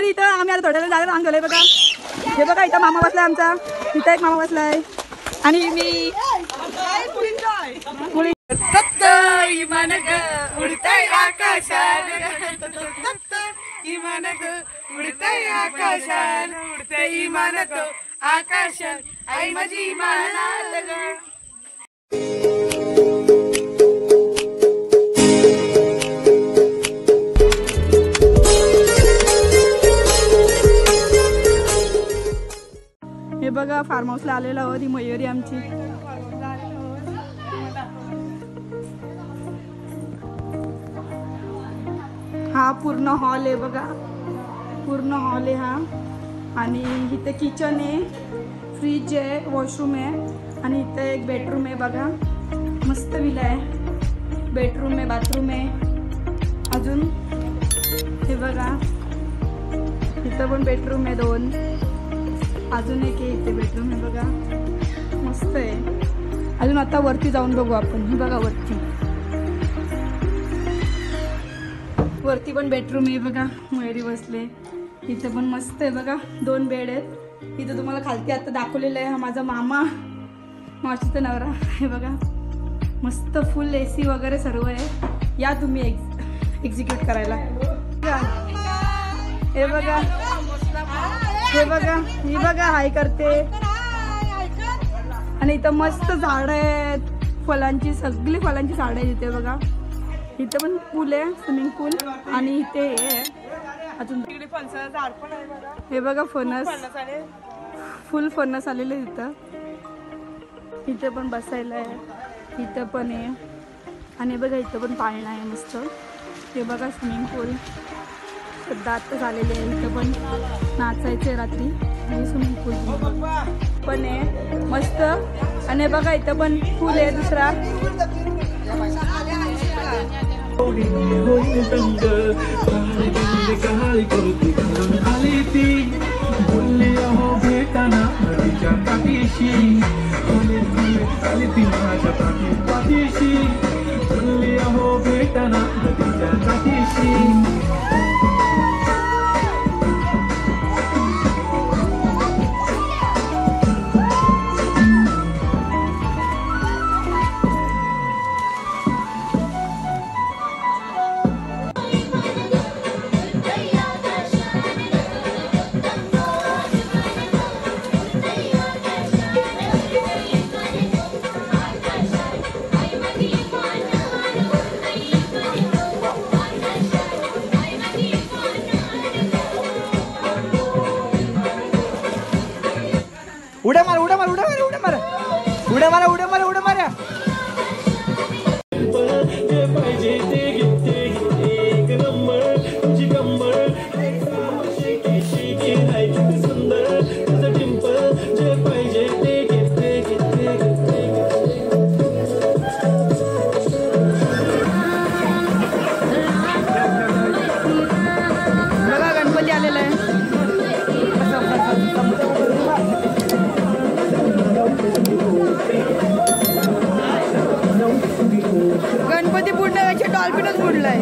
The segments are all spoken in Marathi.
तरी इथं आम्ही आता थोड्या जागा रांग गेलोय बघा. हे बघा इथं मामा बसलाय आमचा, इथं एक मामा बसलाय आणि मी उडताय आकाशात इमान उडताय आकाशात उडताय इमान आकाशात आई माझी इमानात ग. हे बघा फार्म हाऊसला आलेला आहोत. ही मयुरी आमची. हा पूर्ण हॉल आहे बघा, पूर्ण हॉल आहे हा. आणि इथे किचन आहे, फ्रीज आहे, वॉशरूम आहे आणि इथे एक बेडरूम आहे बघा. मस्त विला आहे. बेडरूम आहे, बाथरूम आहे. अजून हे बघा इथं पण बेडरूम आहे 2. अजून एक आहे इथे बेडरूम आहे बघा, मस्त आहे. अजून आता वरती जाऊन बघू आपण. हे बघा वरती पण बेडरूम आहे बघा. मयुरी बसले इथे पण मस्त आहे बघा. 2 बेड आहेत इथं. तुम्हाला खालती आता दाखवलेलं आहे. हा माझा मामा, मावशीचा नवरा. हे बघा मस्त फुल AC वगैरे सर्व आहे. या तुम्ही एक्झिक्यूट करायला. हे बघा, हे बघा, ही बघा हाय करते. आणि इथं मस्त झाडं आहेत फळांची, सगळी फळांची झाडं आहेत इथे बघा. इथे पण पूल आहे, स्विमिंग पूल. आणि इथे अजून हे बघा फणस, फुल फणस आलेले इथं. इथे पण बसायला आहे, इथं पण आहे. आणि बघा इथं पण पाळणा आहे मस्त. हे बघा स्विमिंग पूल सध्या आता झालेले आहे. इथं पण नाचायचे रात्री. स्विमिंग पूल पण आहे मस्त. आणि बघा इथं पण पूल आहे दुसरा. उड्या मारा, उड्या मारा, उड्या मारा, उड्या मारा, उड्या मारा, उड्या मारा, उड्या मारा. बघा गणपती आलेला आहे. गणपती बुडण्यापेक्षा डॉल्फिनच बुडलाय.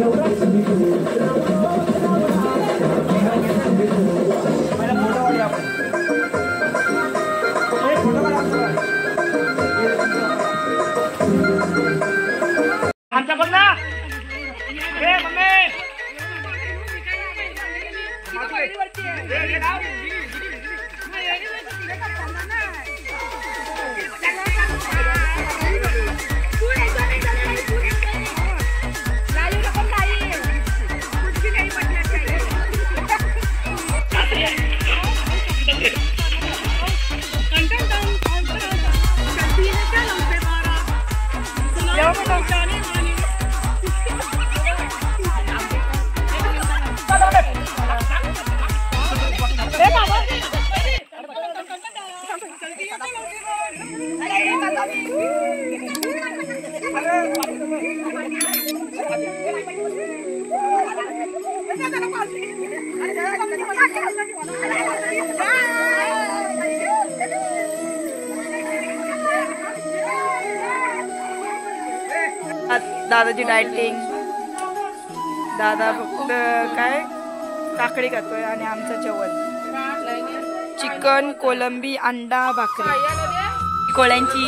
आमचा बघ ना. हे मम्मी दादाची डायटिंग. दादा फक्त काय काकडी खातोय आणि आमचं जेवण चिकन कोलंबी अंडा भाकरी कोळ्यांची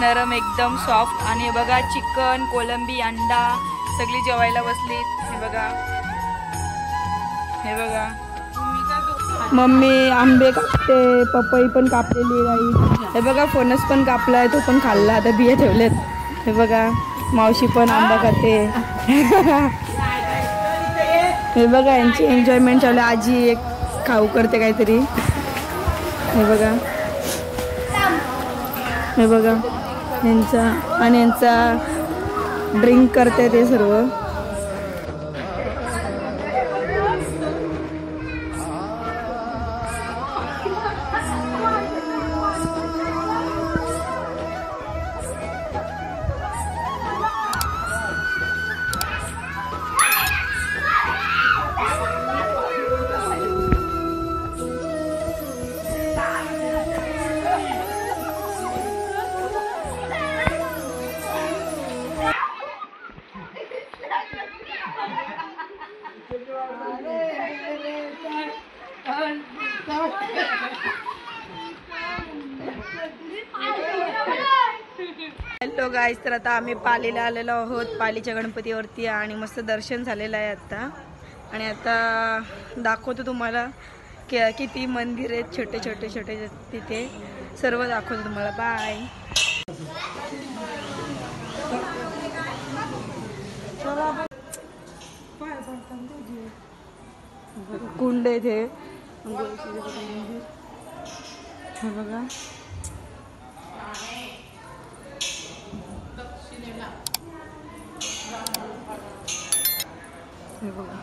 नरम एकदम सॉफ्ट आणि बघा चिकन कोलंबी अंडा सगळी जेवायला बसलीत. हे बघा मम्मी आंबे कापते पपई पण कापलेली आहे. हे बघा फणस पण कापलाय तो पण खाल्ला आता बिया ठेवलेत. हे बघा मावशी पण आंबा खाते. हे बघा यांची एन्जॉयमेंट चालू. आजी एक खाऊ करते काहीतरी. हे बघा यांचा आणि यांचा ड्रिंक करते ते सर्व. हॅलो गाईज, तर आता आम्ही पालीला आलेलो आहोत. पालीच्या गणपतीवरती आणि मस्त दर्शन झालेलं आहे आता. आणि आता दाखवतो तुम्हाला किती मंदिर आहेत छोटे छोटे छोटे तिथे सर्व दाखवतो तुम्हाला. बाय. कुंड इथे हे बघा. हे बघा